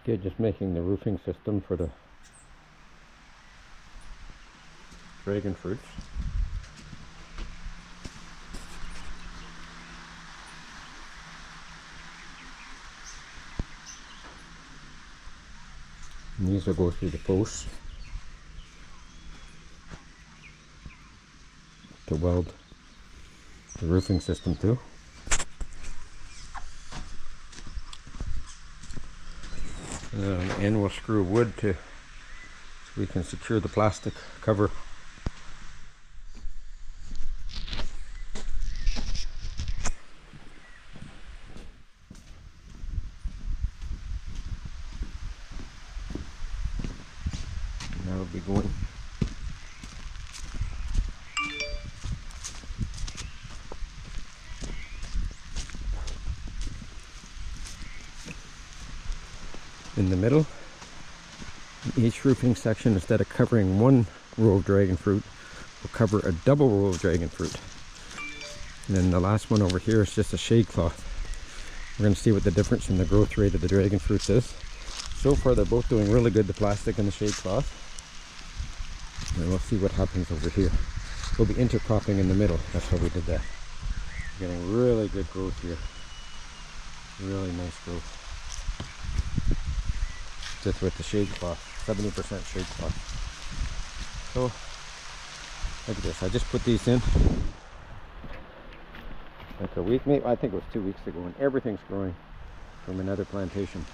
Okay, just making the roofing system for the dragon fruits. And these will go through the posts to weld the roofing system to. And then on the end we'll screw wood so we can secure the plastic cover. And that'll be going in the middle. Each roofing section, instead of covering one row of dragon fruit, will cover a double row of dragon fruit. And then the last one over here is just a shade cloth. We're going to see what the difference in the growth rate of the dragon fruits is. So far they're both doing really good, the plastic and the shade cloth. And we'll see what happens over here. We'll be intercropping in the middle. That's how we did that. We're getting really good growth here. Really nice growth. Just with the shade cloth, 70% shade cloth. So, look at this. I just put these in like a week, maybe I think it was 2 weeks ago, and everything's growing from another plantation.